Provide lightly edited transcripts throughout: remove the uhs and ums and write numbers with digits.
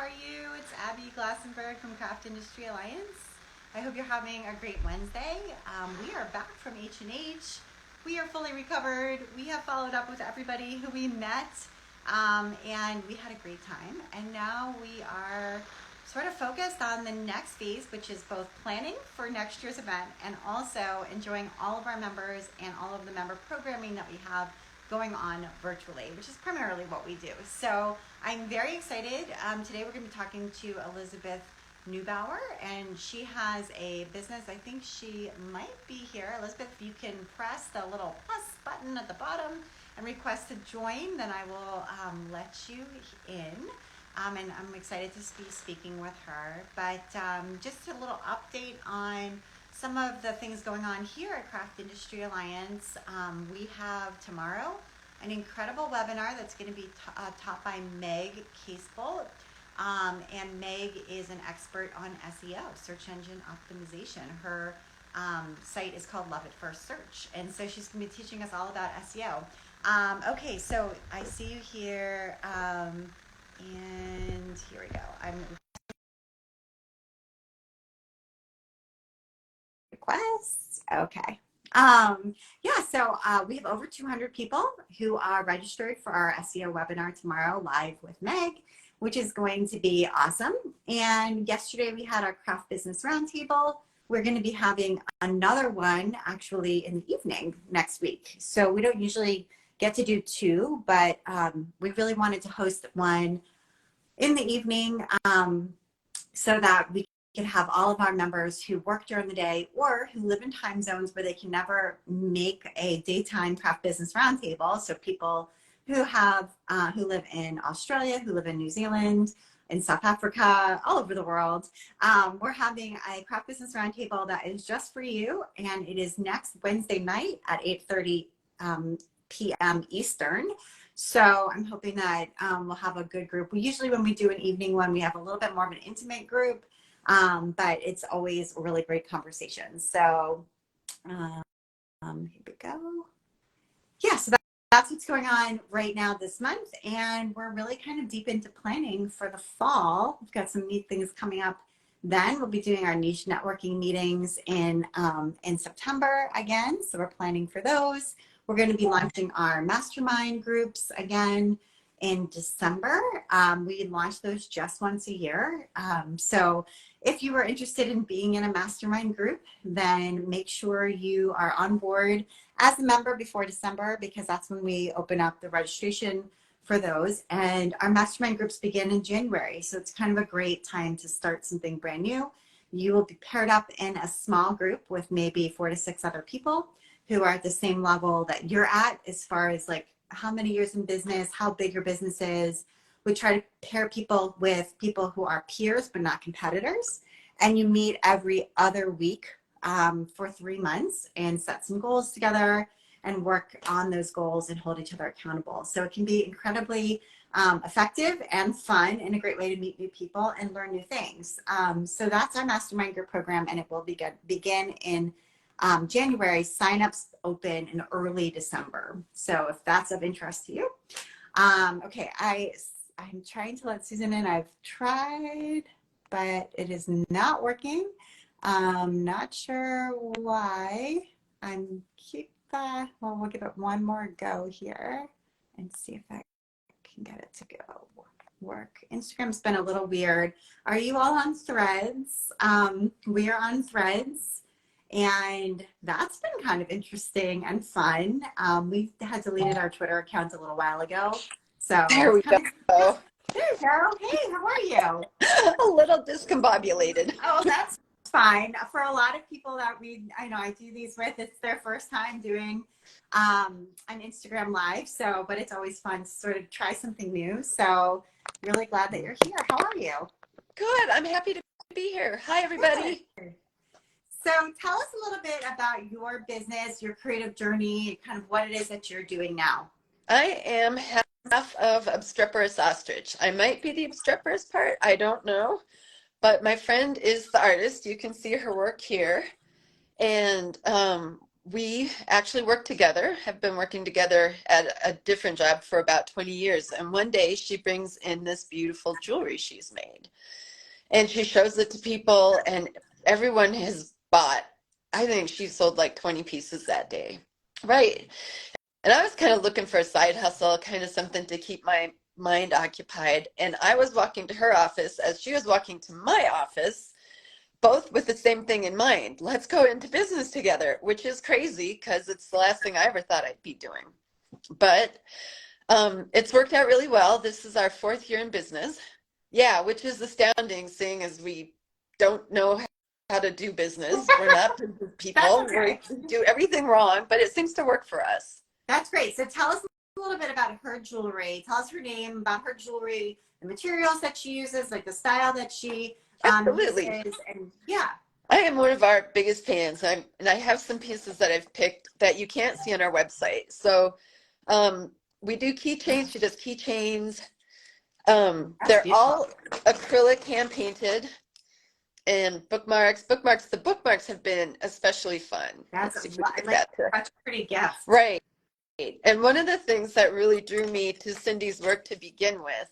are you? It's Abby Glassenberg from Craft Industry Alliance. I hope you're having a great Wednesday. We are back from H&H. We are fully recovered. We have followed up with everybody who we met, and we had a great time. And now we are sort of focused on the next phase, which is both planning for next year's event and also enjoying all of our members and all of the member programming that we have going on virtually, which is primarily what we do. So I'm very excited. Today we're going to be talking to Elizabeth Neubauer, and she has a business. I think she might be here. Elizabeth, if you can press the little plus button at the bottom and request to join, then I will let you in. And I'm excited to be speaking with her. But just a little update on some of the things going on here at Craft Industry Alliance. We have tomorrow an incredible webinar that's going to be taught by Meg Casebolt. And Meg is an expert on SEO, search engine optimization. Her site is called Love It First Search. And so she's going to be teaching us all about SEO. Okay, so I see you here. And here we go. Requests. Okay. So we have over 200 people who are registered for our SEO webinar tomorrow live with Meg, which is going to be awesome. And yesterday we had our Craft Business Roundtable. We're going to be having another one actually in the evening next week. So we don't usually get to do two, but we really wanted to host one in the evening so that we can have all of our members who work during the day or who live in time zones where they can never make a daytime Craft Business Roundtable. So people who have who live in Australia, who live in New Zealand, in South Africa, all over the world. We're having a Craft Business Roundtable that is just for you, and it is next Wednesday night at 8:30 p.m. Eastern. So I'm hoping that we'll have a good group. We usually, when we do an evening one, we have a little bit more of an intimate group, but it's always a really great conversation. So here we go. Yeah, so that's what's going on right now this month. And we're really kind of deep into planning for the fall. We've got some neat things coming up then. We'll be doing our niche networking meetings in September again. So we're planning for those. We're going to be launching our mastermind groups again in December. We launch those just once a year. So if you are interested in being in a mastermind group, then make sure you are on board as a member before December, because that's when we open up the registration for those. And our mastermind groups begin in January. So it's kind of a great time to start something brand new. You will be paired up in a small group with maybe 4 to 6 other people who are at the same level that you're at as far as like how many years in business, how big your business is. We try to pair people with people who are peers but not competitors. And you meet every other week for 3 months and set some goals together and work on those goals and hold each other accountable. So it can be incredibly effective and fun and a great way to meet new people and learn new things. So that's our mastermind group program, and it will begin in January. Signups open in early December. So if that's of interest to you. Okay, I'm trying to let Susan in. I've tried, but it is not working. Not sure why. We'll give it one more go here and see if I can get it to go work. Instagram's been a little weird. Are you all on Threads? We are on Threads. And that's been kind of interesting and fun. We had deleted our Twitter account a little while ago. So there we go. There you go. Hey, how are you? A little discombobulated. Oh, that's fine. For a lot of people that I do these with, it's their first time doing an Instagram live. So, but it's always fun to sort of try something new. So really glad that you're here. How are you? Good. I'm happy to be here. Hi, everybody. Good. So tell us a little bit about your business, your creative journey, kind of what it is that you're doing now. I am half of Obstreperous Ostrich. I might be the obstreperous part. I don't know. But my friend is the artist. You can see her work here. And we actually work together, have been working together at a different job for about 20 years. And one day she brings in this beautiful jewelry she's made. And she shows it to people, and everyone has bought. I think she sold like 20 pieces that day. Right. And I was kind of looking for a side hustle, kind of something to keep my mind occupied. And I was walking to her office as she was walking to my office, both with the same thing in mind. Let's go into business together, which is crazy because it's the last thing I ever thought I'd be doing. But it's worked out really well. This is our 4th year in business. Yeah, which is astounding, seeing as we don't know how to do business. We're not business people. Okay. We do everything wrong, but it seems to work for us. That's great. So tell us a little bit about her jewelry. Tell us her name, about her jewelry, the materials that she uses, like the style that she Absolutely. uses, and yeah. I am one of our biggest fans, and I have some pieces that I've picked that you can't see on our website. So we do keychains. She does keychains. They're all acrylic, hand painted, and bookmarks. The bookmarks have been especially fun. That's such a pretty gift. Right. And one of the things that really drew me to Cindy's work to begin with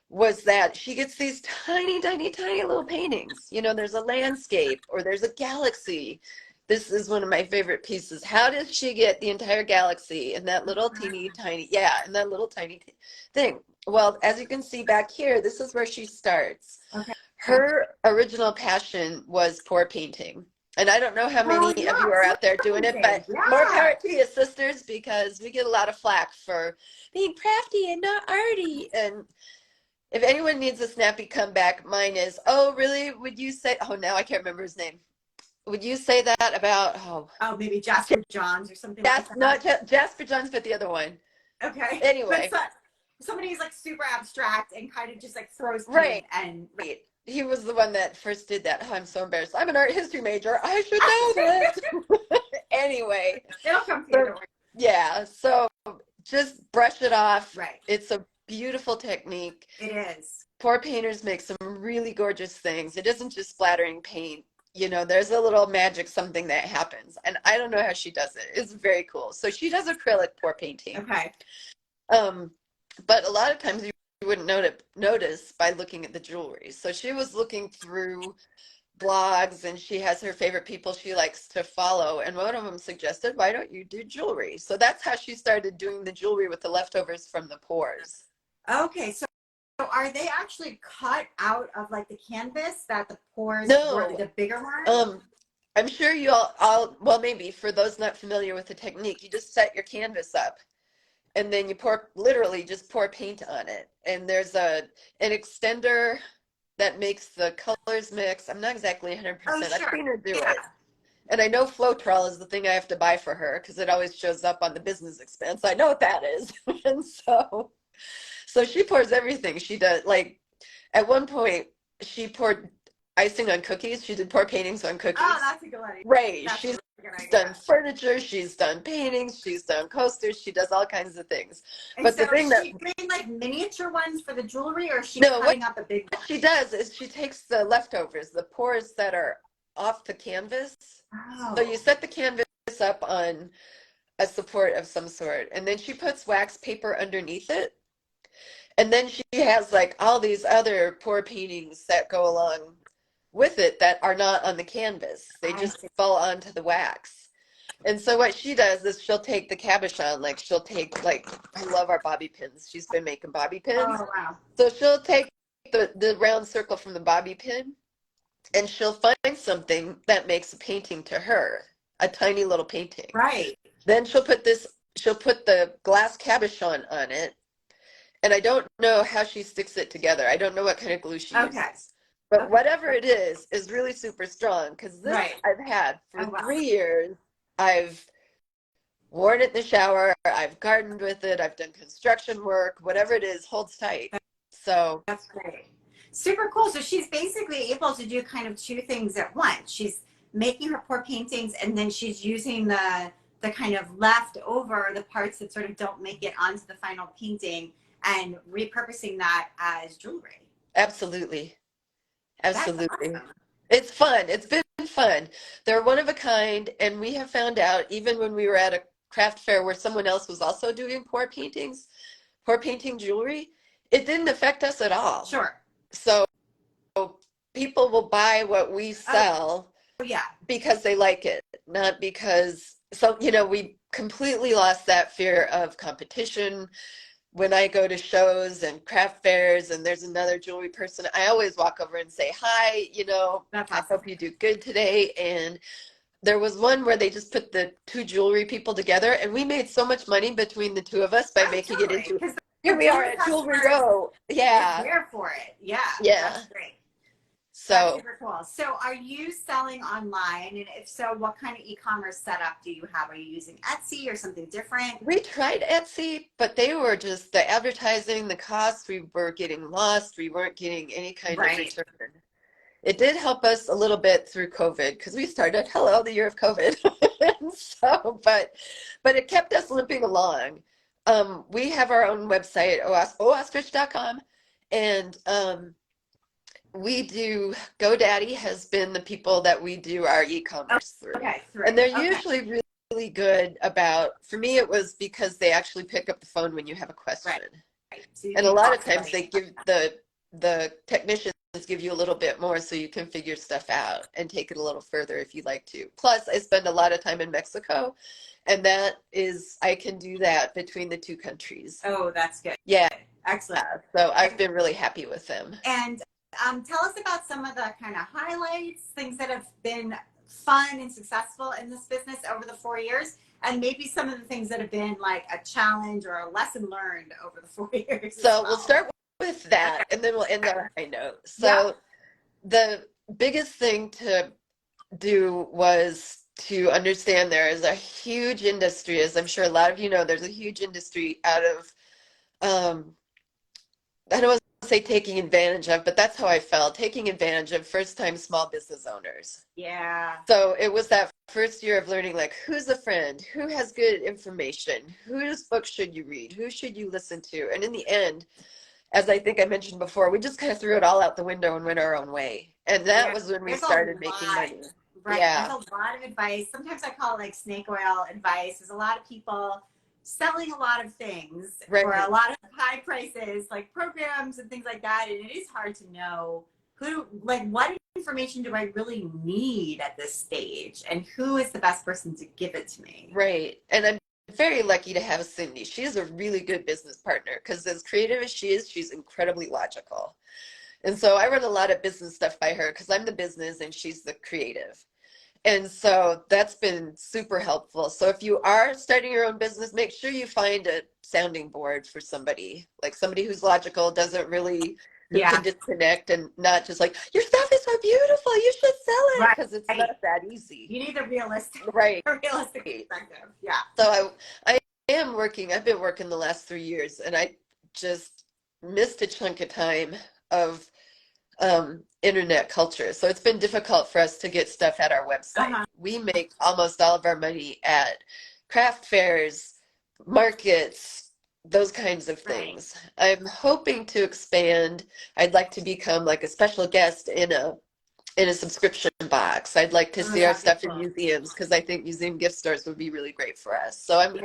was that she gets these tiny, tiny, tiny little paintings. You know, there's a landscape or there's a galaxy. This is one of my favorite pieces. How does she get the entire galaxy in that little teeny tiny, in that little tiny thing? Well, as you can see back here, this is where she starts. Okay. Her original passion was pour painting. And I don't know how many of you are out there doing it, but more power to you, sisters, because we get a lot of flack for being crafty and not arty. And if anyone needs a snappy comeback, mine is, oh, really? Would you say, oh, now I can't remember his name. Would you say that about, maybe Jasper Johns or something like that? Not Jasper Johns, but the other one. Okay. Anyway. Somebody who's like super abstract and kind of just like throws paint right. And right. He was the one that first did that. Oh, I'm so embarrassed. I'm an art history major. I should know this. Anyway. It'll come to you. Yeah. So just brush it off. Right. It's a beautiful technique. It is. Pour painters make some really gorgeous things. It isn't just splattering paint. You know, there's a little magic something that happens. And I don't know how she does it. It's very cool. So she does acrylic pour painting. Okay. But a lot of times you wouldn't notice by looking at the jewelry. So she was looking through blogs, and she has her favorite people she likes to follow. And one of them suggested, why don't you do jewelry? So that's how she started doing the jewelry with the leftovers from the pours. Okay. So are they actually cut out of like the canvas that the pours were, the bigger one? I'm sure you all, well, maybe for those not familiar with the technique, you just set your canvas up. And then you literally just pour paint on it. And there's an extender that makes the colors mix. I'm not exactly 100%. I've seen her do it. And I know Floetrol is the thing I have to buy for her because it always shows up on the business expense. I know what that is. And so she pours everything. She does, like, at one point, she poured icing on cookies. She did pour paintings on cookies. Oh, that's a good idea. Right. She's done furniture, she's done paintings, she's done coasters, she does all kinds of things. And but so the thing she made like miniature ones for the jewelry, or is she cutting up a big one? What she does is she takes the leftovers, the pours that are off the canvas. So you set the canvas up on a support of some sort, and then she puts wax paper underneath it. And then she has like all these other pour paintings that go along with it that are not on the canvas. They just fall onto the wax. And so what she does is she'll take the cabochon, like she'll take, like, I love our bobby pins. She's been making bobby pins. Oh, wow. So she'll take the round circle from the bobby pin, and she'll find something that makes a painting to her, a tiny little painting. Right. Then she'll put the glass cabochon on it. And I don't know how she sticks it together. I don't know what kind of glue she uses. But whatever it is really super strong, because this I've had for 3 years. I've worn it in the shower. I've gardened with it. I've done construction work. Whatever it is, holds tight. So that's great. Super cool. So she's basically able to do kind of two things at once. She's making her pour paintings, and then she's using the kind of leftover, the parts that sort of don't make it onto the final painting, and repurposing that as jewelry. Absolutely. Absolutely. Awesome. It's fun. It's been fun. They're one of a kind, and we have found out even when we were at a craft fair where someone else was also doing pour painting jewelry, it didn't affect us at all. Sure. So people will buy what we Oh, sell yeah. because they like it, not because, so, we completely lost that fear of competition. When I go to shows and craft fairs and there's another jewelry person, I always walk over and say, hi, That's I awesome. hope you do good today. And there was one where they just put the two jewelry people together, and we made so much money between the two of us by Oh, making it totally. into, Because here the we are jewelry at Jewelry customers, Row. they're Yeah. there for it. Yeah, Yeah. that's great. That's So super cool. So are you selling online? And if so, what kind of e-commerce setup do you have? Are you using Etsy or something different? we tried Etsy, but they were just the advertising, the costs, we were getting lost. We weren't getting any kind of Right. return. It did help us a little bit through COVID because we started, hello, the year of COVID. So, but it kept us limping along. We have our own website, ostrich.com, and we do, GoDaddy has been the people that we do our Oh, e-commerce through. okay. Through. And they're Okay. usually really good about, for me, it was because they actually pick up the phone when you have a question. Right. So you And a can lot call of times somebody. they give the technicians give you a little bit more so you can figure stuff out and take it a little further if you'd like to. Plus, I spend a lot of time in Mexico, and that is, I can do that between the two countries. Oh, that's good. Yeah. Excellent. So I've been really happy with them. And tell us about some of the kind of highlights, things that have been fun and successful in this business over the 4 years, and maybe some of the things that have been like a challenge or a lesson learned over the 4 years. So we'll start with that, and then we'll end on a high note. So the biggest thing to do was to understand there is a huge industry, as I'm sure a lot of you know, there's a huge industry out of, I don't want to say taking advantage of, but that's how I felt, taking advantage of first-time small business owners. Yeah. So it was that first year of learning, like, who's a friend? Who has good information? Whose books should you read? Who should you listen to? And in the end, as I think I mentioned before, we just kind of threw it all out the window and went our own way. And that was when we started making money. Right. Yeah. There's a lot of advice. Sometimes I call it like snake oil advice. There's a lot of people selling a lot of things for a lot of high prices, like programs and things like that. And it is hard to know what information do I really need at this stage, and who is the best person to give it to me. Right. And I'm very lucky to have Cindy. She is a really good business partner because as creative as she is, she's incredibly logical. And so I run a lot of business stuff by her because I'm the business and she's the creative. And so that's been super helpful. So if you are starting your own business, make sure you find a sounding board for somebody, like somebody who's logical, doesn't really, who can disconnect and not just like, your stuff is so beautiful, you should sell it, because it's not that easy. You need a realistic, perspective. Yeah. So I am working, I've been working the last 3 years, and I just missed a chunk of time of internet culture. So it's been difficult for us to get stuff at our website. We make almost all of our money at craft fairs, markets, those kinds of things. I'm hoping to expand. I'd like to become like a special guest in a subscription box. I'd like to see our stuff in museums because I think museum gift stores would be really great for us. So I'm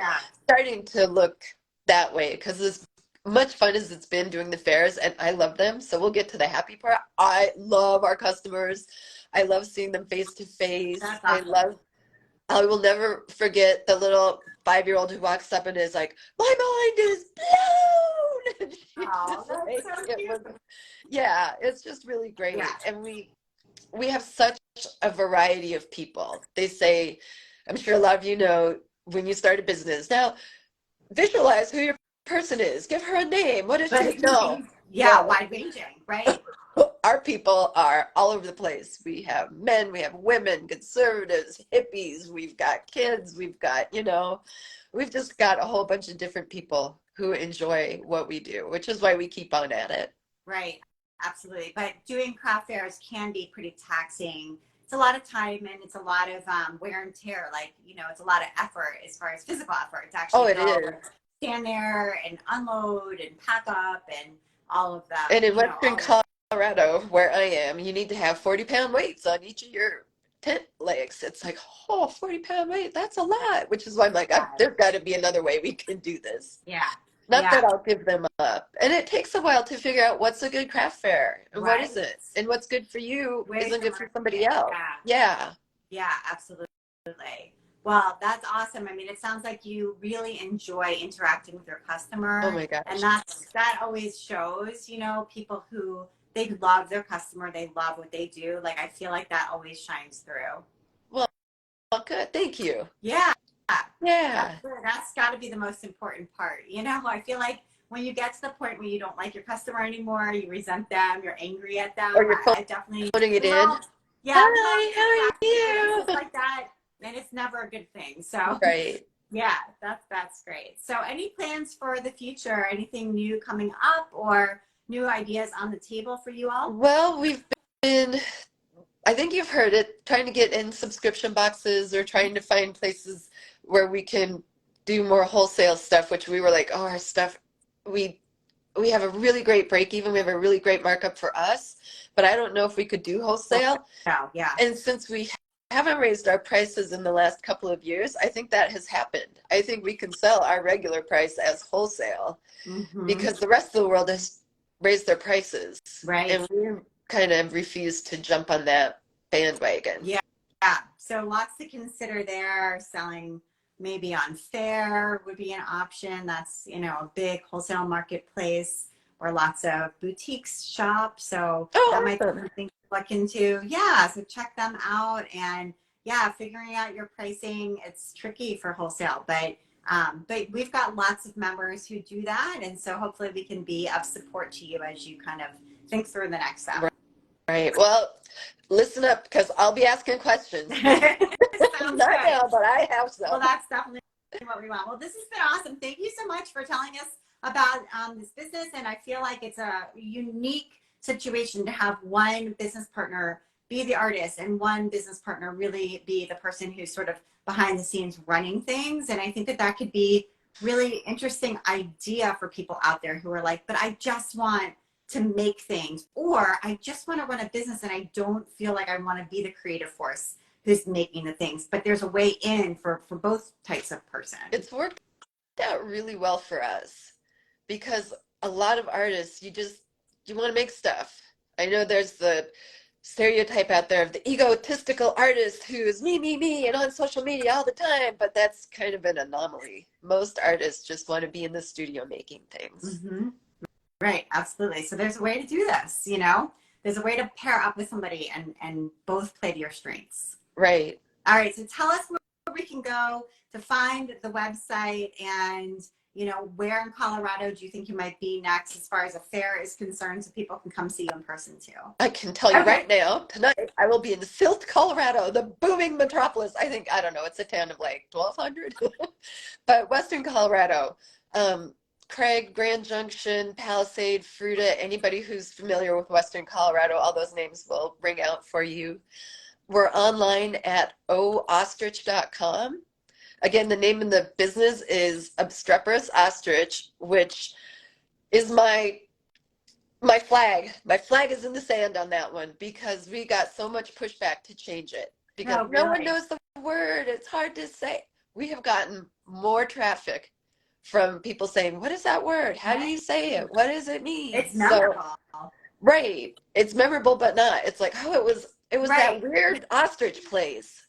starting to look that way because as much fun as it's been doing the fairs, and I love them. So we'll get to the happy part. I love our customers. I love seeing them face to face. I will never forget the little 5-year-old who walks up and is like, my mind is blown. Yeah, it's just really great. And we have such a variety of people. They say, I'm sure a lot of you know, when you start a business, now visualize who your person is. Give her a name. What does she know? Yeah, wide ranging, right? Our people are all over the place. We have men, we have women, conservatives, hippies, we've got kids, we've got, we've just got a whole bunch of different people who enjoy what we do, which is why we keep on at it. Right. Absolutely. But doing craft fairs can be pretty taxing. It's a lot of time and it's a lot of wear and tear. Like, it's a lot of effort as far as physical effort to actually stand there and unload and pack up and all of that. And in Western Colorado, where I am, you need to have 40-pound weights on each of your tent legs. It's like, oh, 40-pound weight, that's a lot, which is why I'm like, Yeah. there's got to be another way we can do this. Yeah. Not Yeah. that I'll give them up. And it takes a while to figure out what's a good craft fair and what Right. isn't. And what's good for you Where's isn't the good for somebody market? else. Yeah. Yeah. Yeah, absolutely. Well, that's awesome. I mean, it sounds like you really enjoy interacting with your Oh customer, my and gosh. that always shows, people who they love their customer, they love what they do. Like I feel like that always shines through. Well, good. Thank you. Yeah. Yeah. That's got to be the most important part. I feel like when you get to the point where you don't like your customer anymore, you resent them, you're angry at them. Or you're I definitely, phoning it we've in. all, yeah, we've all Hi, how are interacted with businesses you? like that, and it's never a good thing. So, Right. yeah, that's great. So, any plans for the future? Anything new coming up, or new ideas on the table for you all? Well, we've been, I think you've heard it, trying to get in subscription boxes or trying to find places where we can do more wholesale stuff, which we were like, oh, our stuff, we we have a really great break even. We have a really great markup for us, but I don't know if we could do wholesale. No, yeah. And since we haven't raised our prices in the last couple of years, I think that has happened. I think we can sell our regular price as wholesale Mm-hmm. because the rest of the world has raised their prices. Right. And we kind of refused to jump on that bandwagon. Yeah. Yeah. So lots to consider there. Selling maybe on Fair would be an option. That's, a big wholesale marketplace where lots of boutiques shop. So that Oh, might be awesome. something to look into. Yeah. So check them out. And yeah, figuring out your pricing. It's tricky for wholesale, but we've got lots of members who do that. And so hopefully we can be of support to you as you kind of think through the next step. Right. Well, listen up because I'll be asking questions. Sounds Not good. now, but I have Well, some. that's definitely what we want. Well, this has been awesome. Thank you so much for telling us about this business. And I feel like it's a unique situation to have one business partner be the artist and one business partner really be the person who's sort of behind the scenes running things. And I think that could be really interesting idea for people out there who are like, but I just want to make things, or I just want to run a business and I don't feel like I want to be the creative force who's making the things, but there's a way in for both types of person. It's worked out really well for us because a lot of artists, you want to make stuff. I know there's the stereotype out there of the egotistical artist who is me, and on social media all the time, but that's kind of an anomaly. Most artists just want to be in the studio making things. Mm-hmm. Right, absolutely. So there's a way to do this, there's a way to pair up with somebody and both play to your strengths. Right. All right, so tell us where we can go to find the website, and where in Colorado do you think you might be next as far as a fair is concerned, so people can come see you in person too? I can tell you right now, tonight I will be in Silt, Colorado, the booming metropolis. I don't know, it's a town of like 1,200, but Western Colorado. Craig, Grand Junction, Palisade, Fruita, anybody who's familiar with Western Colorado, all those names will ring out for you. We're online at ostrich.com. Again, the name of the business is Obstreperous Ostrich, which is my flag. My flag is in the sand on that one because we got so much pushback to change it because no one knows the word. It's hard to say. We have gotten more traffic from people saying, what is that word? How do you say it? What does it mean? It's memorable. Right. It's memorable, but not. It's like, oh, it was Right. that weird ostrich place.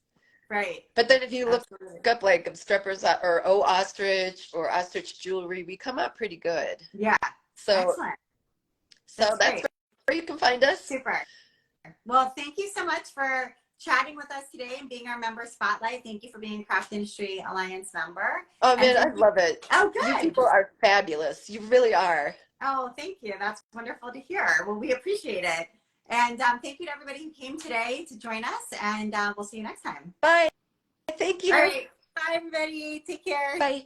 Right. But then if you look Absolutely. up like Obstreperous or O Ostrich or Ostrich Jewelry, we come out pretty good. Yeah. So, Excellent. that's where you can find us. Super. Well, thank you so much for chatting with us today and being our member spotlight. Thank you for being a Craft Industry Alliance member. Oh man, I love it. Oh, You good. people are fabulous. You really are. Oh, thank you. That's wonderful to hear. Well, we appreciate it. And thank you to everybody who came today to join us. And we'll see you next time. Bye. Thank you. All right. Bye, everybody. Take care. Bye.